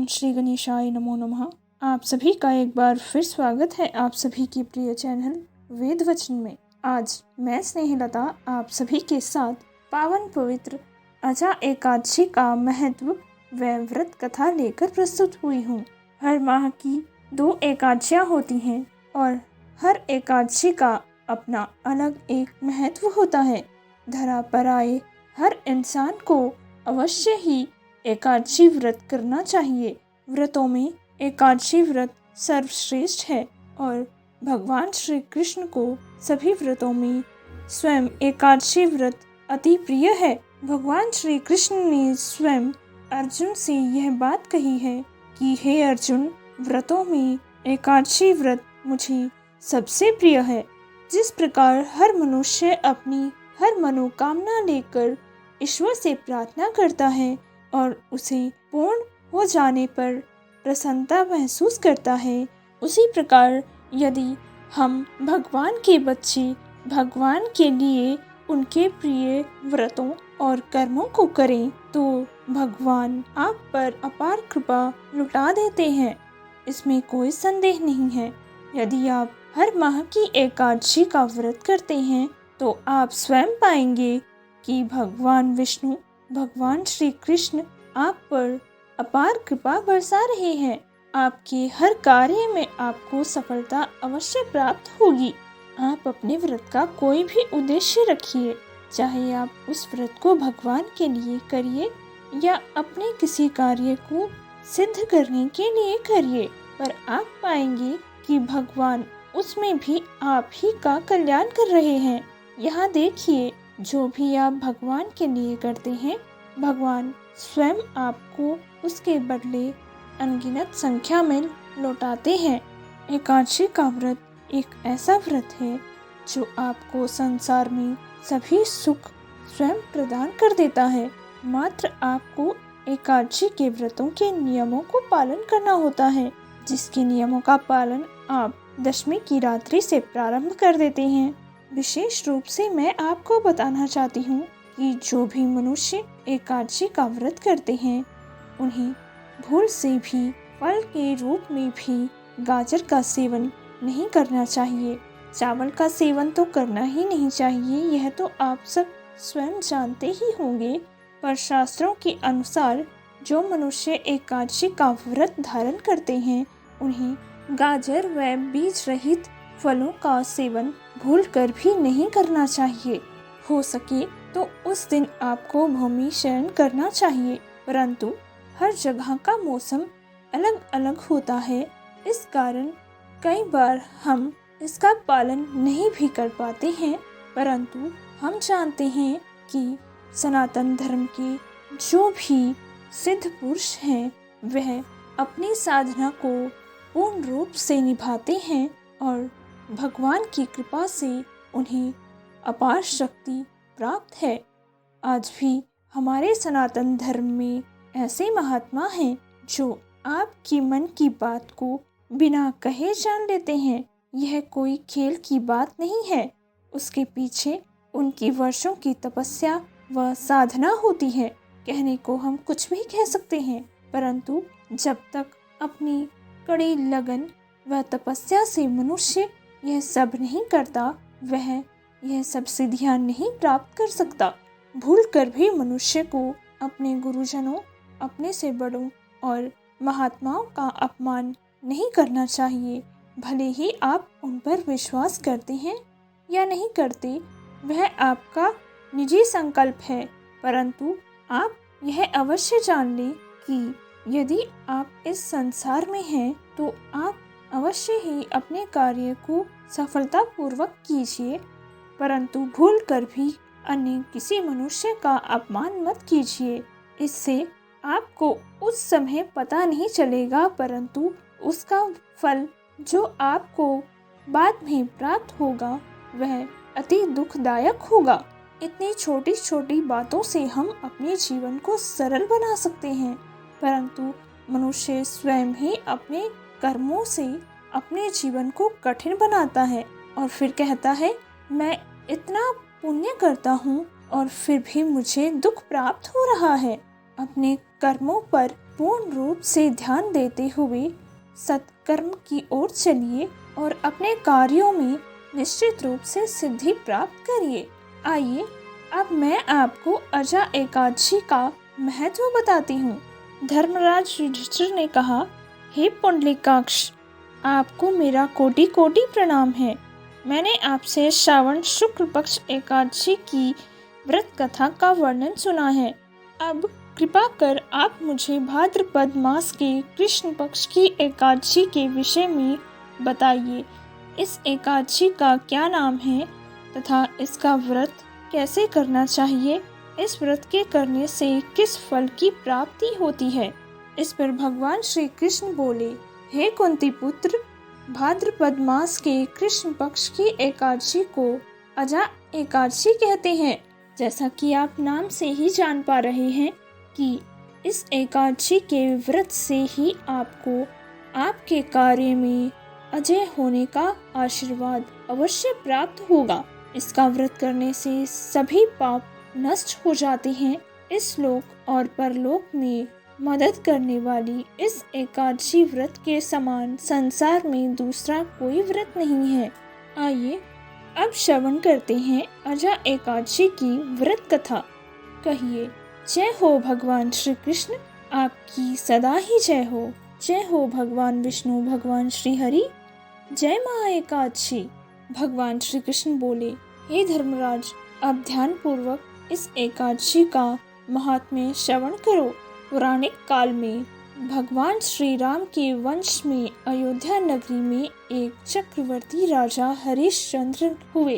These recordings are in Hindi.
ओम श्री गणेशाय नमो नमः। आप सभी का एक बार फिर स्वागत है आप सभी की प्रिय चैनल वेद वचन में। आज मैं स्नेहलता आप सभी के साथ पावन पवित्र अजा एकादशी का महत्व व व्रत कथा लेकर प्रस्तुत हुई हूँ। हर माह की 2 एकादशियाँ होती हैं और हर एकादशी का अपना अलग एक महत्व होता है। धरा पर आए हर इंसान को अवश्य ही एकादशी व्रत करना चाहिए। व्रतों में एकादशी व्रत सर्वश्रेष्ठ है और भगवान श्री कृष्ण को सभी व्रतों में स्वयं एकादशी व्रत अति प्रिय है। भगवान श्री कृष्ण ने स्वयं अर्जुन से यह बात कही है कि हे अर्जुन, व्रतों में एकादशी व्रत मुझे सबसे प्रिय है। जिस प्रकार हर मनुष्य अपनी हर मनोकामना लेकर ईश्वर से प्रार्थना करता है और उसे पूर्ण हो जाने पर प्रसन्नता महसूस करता है, उसी प्रकार यदि हम भगवान के बच्चे भगवान के लिए उनके प्रिय व्रतों और कर्मों को करें तो भगवान आप पर अपार कृपा लुटा देते हैं। इसमें कोई संदेह नहीं है। यदि आप हर माह की एकादशी का व्रत करते हैं तो आप स्वयं पाएंगे कि भगवान विष्णु भगवान श्री कृष्ण आप पर अपार कृपा बरसा रहे हैं। आपके हर कार्य में आपको सफलता अवश्य प्राप्त होगी। आप अपने व्रत का कोई भी उद्देश्य रखिए, चाहे आप उस व्रत को भगवान के लिए करिए या अपने किसी कार्य को सिद्ध करने के लिए करिए, पर आप पाएंगे कि भगवान उसमें भी आप ही का कल्याण कर रहे हैं। यहाँ देखिए, जो भी आप भगवान के लिए करते हैं, भगवान स्वयं आपको उसके बदले अनगिनत संख्या में लौटाते हैं। एकादशी का व्रत एक ऐसा व्रत है जो आपको संसार में सभी सुख स्वयं प्रदान कर देता है। मात्र आपको एकादशी के व्रतों के नियमों को पालन करना होता है, जिसके नियमों का पालन आप दशमी की रात्रि से प्रारंभ कर देते हैं। विशेष रूप से मैं आपको बताना चाहती हूँ कि जो भी मनुष्य एकादशी का व्रत करते हैं, उन्हें भूल से भी फल के रूप में भी गाजर का सेवन नहीं करना चाहिए। चावल का सेवन तो करना ही नहीं चाहिए, यह तो आप सब स्वयं जानते ही होंगे। पर शास्त्रों के अनुसार जो मनुष्य एकादशी का व्रत धारण करते हैं, उन्हें गाजर व बीज रहित फलों का सेवन भूलकर भी नहीं करना चाहिए। हो सके तो उस दिन आपको भूमि शयन करना चाहिए, परंतु हर जगह का मौसम अलग अलग होता है। इस कारण कई बार हम इसका पालन नहीं भी कर पाते हैं, परंतु हम जानते हैं कि सनातन धर्म के जो भी सिद्ध पुरुष हैं, वह अपनी साधना को पूर्ण रूप से निभाते हैं और भगवान की कृपा से उन्हें अपार शक्ति प्राप्त है। आज भी हमारे सनातन धर्म में ऐसे महात्मा हैं जो आपकी मन की बात को बिना कहे जान लेते हैं। यह कोई खेल की बात नहीं है, उसके पीछे उनकी वर्षों की तपस्या व साधना होती है। कहने को हम कुछ भी कह सकते हैं, परंतु जब तक अपनी कड़ी लगन व तपस्या से मनुष्य यह सब नहीं करता, वह यह सब सिद्धियां नहीं प्राप्त कर सकता। भूल कर भी मनुष्य को अपने गुरुजनों, अपने से बड़ों और महात्माओं का अपमान नहीं करना चाहिए। भले ही आप उन पर विश्वास करते हैं या नहीं करते, वह आपका निजी संकल्प है, परंतु आप यह अवश्य जान लें कि यदि आप इस संसार में हैं तो आप अवश्य ही अपने कार्य को सफलतापूर्वक कीजिए, परंतु भूल कर भी अन्य किसी मनुष्य का अपमान मत कीजिए। इससे आपको उस समय पता नहीं चलेगा, परंतु उसका फल जो आपको बाद में प्राप्त होगा वह अति दुखदायक होगा। इतनी छोटी छोटी बातों से हम अपने जीवन को सरल बना सकते हैं, परंतु मनुष्य स्वयं ही अपने कर्मों से अपने जीवन को कठिन बनाता है और फिर कहता है, मैं इतना पुण्य करता हूँ और फिर भी मुझे दुख प्राप्त हो रहा है। अपने कर्मों पर पूर्ण रूप से ध्यान देते हुए सत्कर्म की ओर चलिए और अपने कार्यों में निश्चित रूप से सिद्धि प्राप्त करिए। आइए अब मैं आपको अजा एकादशी का महत्व बताती हूँ। धर्मराज युधिष्ठिर ने कहा, हे पुंडलीकाक्ष, आपको मेरा कोटि कोटि प्रणाम है। मैंने आपसे श्रावण शुक्ल पक्ष एकादशी की व्रत कथा का वर्णन सुना है। अब कृपा कर आप मुझे भाद्रपद मास के कृष्ण पक्ष की एकादशी के विषय में बताइए। इस एकादशी का क्या नाम है तथा इसका व्रत कैसे करना चाहिए? इस व्रत के करने से किस फल की प्राप्ति होती है? इस पर भगवान श्री कृष्ण बोले, हे कुंती पुत्र, भाद्रपद मास के कृष्ण पक्ष की एकादशी को अजा एकादशी कहते हैं। जैसा कि आप नाम से ही जान पा रहे हैं कि इस एकादशी के व्रत से ही आपको आपके कार्य में अजय होने का आशीर्वाद अवश्य प्राप्त होगा। इसका व्रत करने से सभी पाप नष्ट हो जाते हैं। इस लोक और परलोक में मदद करने वाली इस एकादशी व्रत के समान संसार में दूसरा कोई व्रत नहीं है। आइए अब श्रवण करते हैं अजा एकादशी की व्रत कथा। कहिए, जय हो भगवान श्री कृष्ण, आपकी सदा ही जय हो। जय हो भगवान विष्णु, भगवान श्री हरि, जय माँ एकादशी। भगवान श्री कृष्ण बोले, हे धर्मराज, अब ध्यान पूर्वक इस एकादशी का महात्म्य श्रवण करो। पौराणिक काल में भगवान श्री राम के वंश में अयोध्या नगरी में एक चक्रवर्ती राजा हरिश्चंद्र हुए।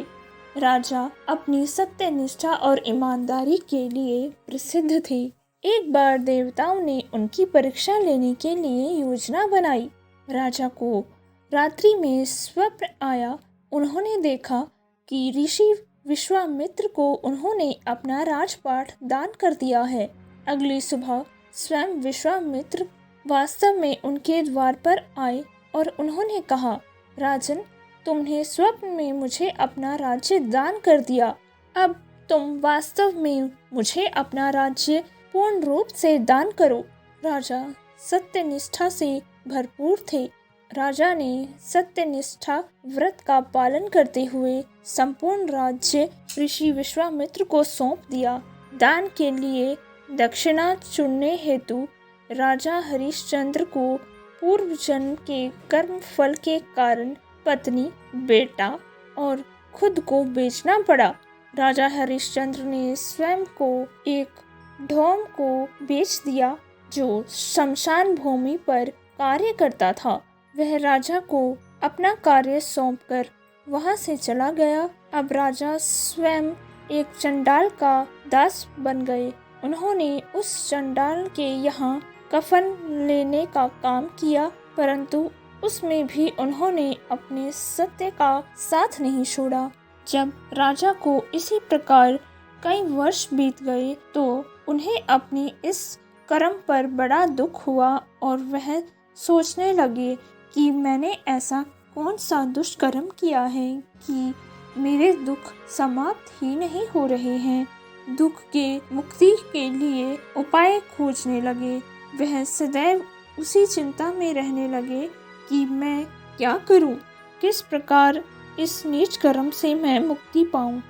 राजा अपनी सत्य निष्ठा और ईमानदारी के लिए प्रसिद्ध थे। एक बार देवताओं ने उनकी परीक्षा लेने के लिए योजना बनाई। राजा को रात्रि में स्वप्न आया। उन्होंने देखा कि ऋषि विश्वामित्र को उन्होंने अपना राजपाट दान कर दिया है। अगली सुबह स्वयं विश्वामित्र वास्तव में उनके द्वार पर आए और उन्होंने कहा, राजन, तुमने स्वप्न में मुझे अपना राज्य दान कर दिया। अब तुम वास्तव में मुझे अपना राज्य पूर्ण रूप से दान करो। राजा सत्यनिष्ठा से भरपूर थे। राजा ने सत्यनिष्ठा व्रत का पालन करते हुए संपूर्ण राज्य ऋषि विश्वामित्र को सौंप दिया। दान के लिए दक्षिणा चुनने हेतु राजा हरिश्चंद्र को पूर्व जन्म के कर्म फल के कारण पत्नी, बेटा और खुद को बेचना पड़ा। राजा हरिश्चंद्र ने स्वयं को एक ढोम को बेच दिया जो शमशान भूमि पर कार्य करता था। वह राजा को अपना कार्य सौंपकर वहां से चला गया। अब राजा स्वयं एक चंडाल का दास बन गए। उन्होंने उस चंडाल के यहाँ कफन लेने का काम किया, परंतु उसमें भी उन्होंने अपने सत्य का साथ नहीं छोड़ा। जब राजा को इसी प्रकार कई वर्ष बीत गए तो उन्हें अपनी इस कर्म पर बड़ा दुख हुआ और वह सोचने लगे कि मैंने ऐसा कौन सा दुष्कर्म किया है कि मेरे दुख समाप्त ही नहीं हो रहे हैं। दुख के मुक्ति के लिए उपाय खोजने लगे। वह सदैव उसी चिंता में रहने लगे कि मैं क्या करूं, किस प्रकार इस नीच कर्म से मैं मुक्ति पाऊं।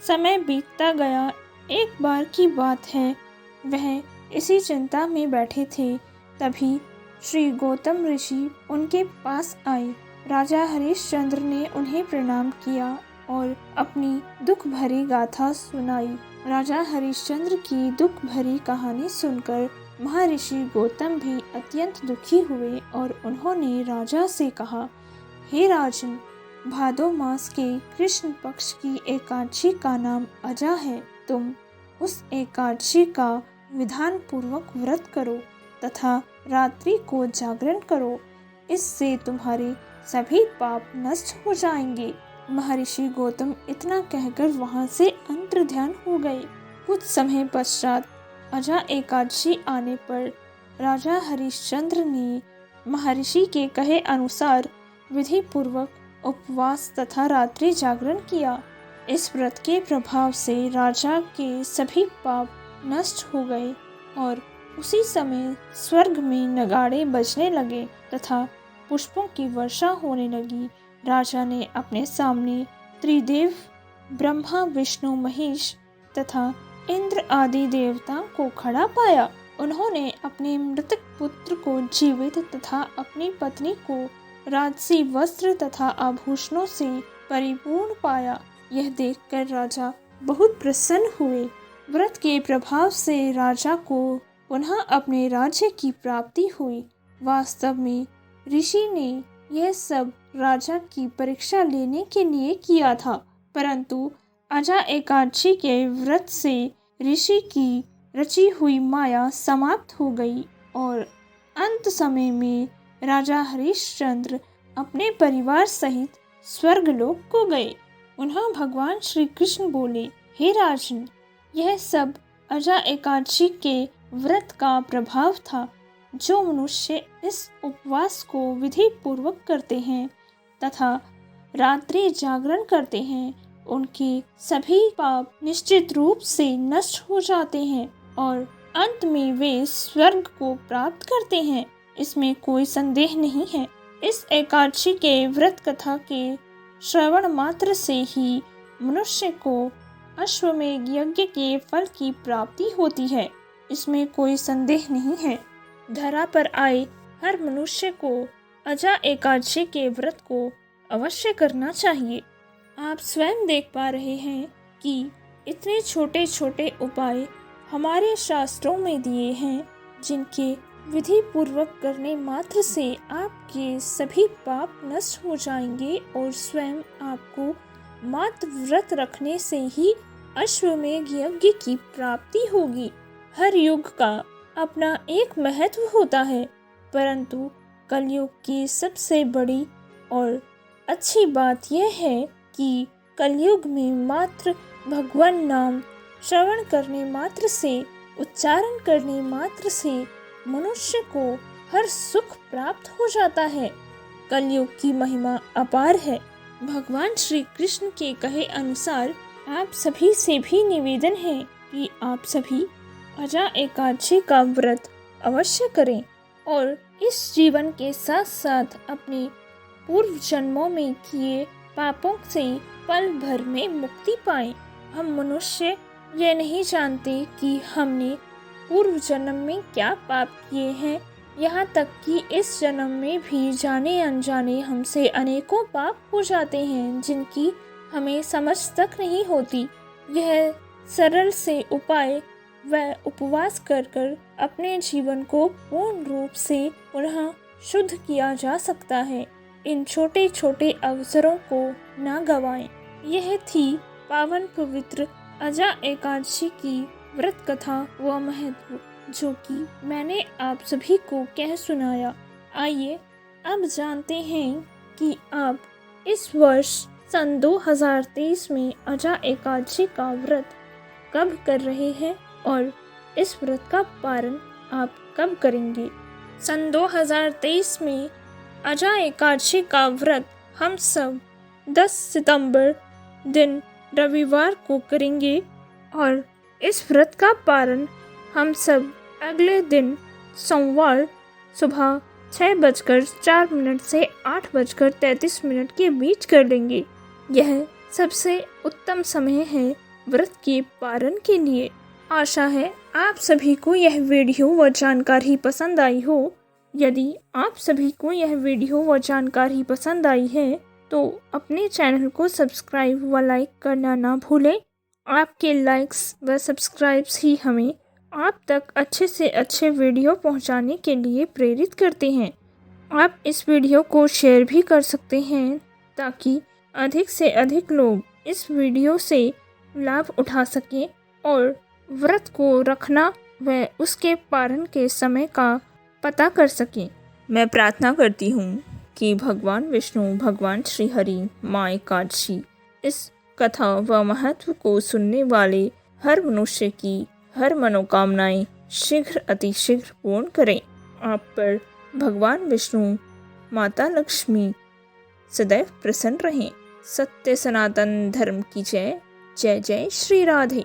समय बीतता गया। एक बार की बात है, वह इसी चिंता में बैठे थे, तभी श्री गौतम ऋषि उनके पास आए। राजा हरिश्चंद्र ने उन्हें प्रणाम किया और अपनी दुख भरी गाथा सुनाई। राजा हरिश्चंद्र की दुख भरी कहानी सुनकर महर्षि गौतम भी अत्यंत दुखी हुए और उन्होंने राजा से कहा, हे राजन, भादो मास के कृष्ण पक्ष की एकादशी का नाम अजा है। तुम उस एकादशी का विधान पूर्वक व्रत करो तथा रात्रि को जागरण करो। इससे तुम्हारे सभी पाप नष्ट हो जाएंगे। महर्षि गौतम इतना कहकर वहां से अंतर्ध्यान हो गए। कुछ समय पश्चात अजा एकादशी आने पर राजा हरिश्चंद्र ने महर्षि के कहे अनुसार विधि पूर्वक उपवास तथा रात्रि जागरण किया। इस व्रत के प्रभाव से राजा के सभी पाप नष्ट हो गए और उसी समय स्वर्ग में नगाड़े बजने लगे तथा पुष्पों की वर्षा होने लगी। राजा ने अपने सामने त्रिदेव ब्रह्मा, विष्णु, महेश तथा इंद्र आदि देवताओं को खड़ा पाया। उन्होंने अपने मृतक पुत्र को जीवित तथा अपनी पत्नी को राजसी वस्त्र तथा आभूषणों से परिपूर्ण पाया। यह देखकर राजा बहुत प्रसन्न हुए। व्रत के प्रभाव से राजा को पुनः अपने राज्य की प्राप्ति हुई। वास्तव में ऋषि ने यह सब राजा की परीक्षा लेने के लिए किया था, परंतु अजा एकादशी के व्रत से ऋषि की रची हुई माया समाप्त हो गई और अंत समय में राजा हरिश्चंद्र अपने परिवार सहित स्वर्गलोक को गए। उन्हें भगवान श्री कृष्ण बोले, हे राजन, यह सब अजा एकादशी के व्रत का प्रभाव था। जो मनुष्य इस उपवास को विधि पूर्वक करते हैं तथा रात्रि जागरण करते हैं, उनके सभी पाप निश्चित रूप से नष्ट हो जाते हैं और अंत में वे स्वर्ग को प्राप्त करते हैं। इसमें कोई संदेह नहीं है। इस एकादशी के व्रत कथा के श्रवण मात्र से ही मनुष्य को अश्वमेध यज्ञ के फल की प्राप्ति होती है। इसमें कोई संदेह नहीं है। धरा पर आए हर मनुष्य को अजा एकादशी के व्रत को अवश्य करना चाहिए। आप स्वयं देख पा रहे हैं कि इतने छोटे छोटे उपाय हमारे शास्त्रों में दिए हैं, जिनके विधि पूर्वक करने मात्र से आपके सभी पाप नष्ट हो जाएंगे और स्वयं आपको मात्र व्रत रखने से ही अश्वमेध यज्ञ की प्राप्ति होगी। हर युग का अपना एक महत्व होता है, परंतु कलयुग की सबसे बड़ी और अच्छी बात यह है कि कलयुग में मात्र भगवान नाम श्रवण करने मात्र से, उच्चारण करने मात्र से मनुष्य को हर सुख प्राप्त हो जाता है। कलयुग की महिमा अपार है। भगवान श्री कृष्ण के कहे अनुसार आप सभी से भी निवेदन है कि आप सभी अजा एकादशी का व्रत अवश्य करें और इस जीवन के साथ साथ अपने पूर्व जन्मों में किए पापों से पल भर में मुक्ति पाएं। हम मनुष्य ये नहीं जानते कि हमने पूर्व जन्म में क्या पाप किए हैं, यहाँ तक कि इस जन्म में भी जाने अनजाने हमसे अनेकों पाप हो जाते हैं, जिनकी हमें समझ तक नहीं होती। यह सरल से उपाय व उपवास कर अपने जीवन को पूर्ण रूप से पुनः शुद्ध किया जा सकता है। इन छोटे छोटे अवसरों को ना गवाएं। यह थी पावन पवित्र अजा एकादशी की व्रत कथा व महत्व, जो कि मैंने आप सभी को कह सुनाया। आइए अब जानते हैं कि आप इस वर्ष सन 2023 में अजा एकादशी का व्रत कब कर रहे हैं और इस व्रत का पारण आप कब करेंगे। सन 2023 में अजा एकादशी का व्रत हम सब 10 सितंबर दिन रविवार को करेंगे और इस व्रत का पारण हम सब अगले दिन सोमवार सुबह 6:04 से 8:33 के बीच कर लेंगे। यह सबसे उत्तम समय है व्रत के पारण के लिए। आशा है आप सभी को यह वीडियो व जानकारी पसंद आई हो। यदि आप सभी को यह वीडियो व जानकारी पसंद आई है तो अपने चैनल को सब्सक्राइब व लाइक करना ना भूलें। आपके लाइक्स व सब्सक्राइब्स ही हमें आप तक अच्छे से अच्छे वीडियो पहुंचाने के लिए प्रेरित करते हैं। आप इस वीडियो को शेयर भी कर सकते हैं ताकि अधिक से अधिक लोग इस वीडियो से लाभ उठा सकें और व्रत को रखना व उसके पारण के समय का पता कर सकें। मैं प्रार्थना करती हूँ कि भगवान विष्णु, भगवान श्री हरि, माँ एकादशी इस कथा व महत्व को सुनने वाले हर मनुष्य की हर मनोकामनाएं शीघ्र अतिशीघ्र पूर्ण करें। आप पर भगवान विष्णु, माता लक्ष्मी सदैव प्रसन्न रहें। सत्य सनातन धर्म की जय। जय जय श्री राधे।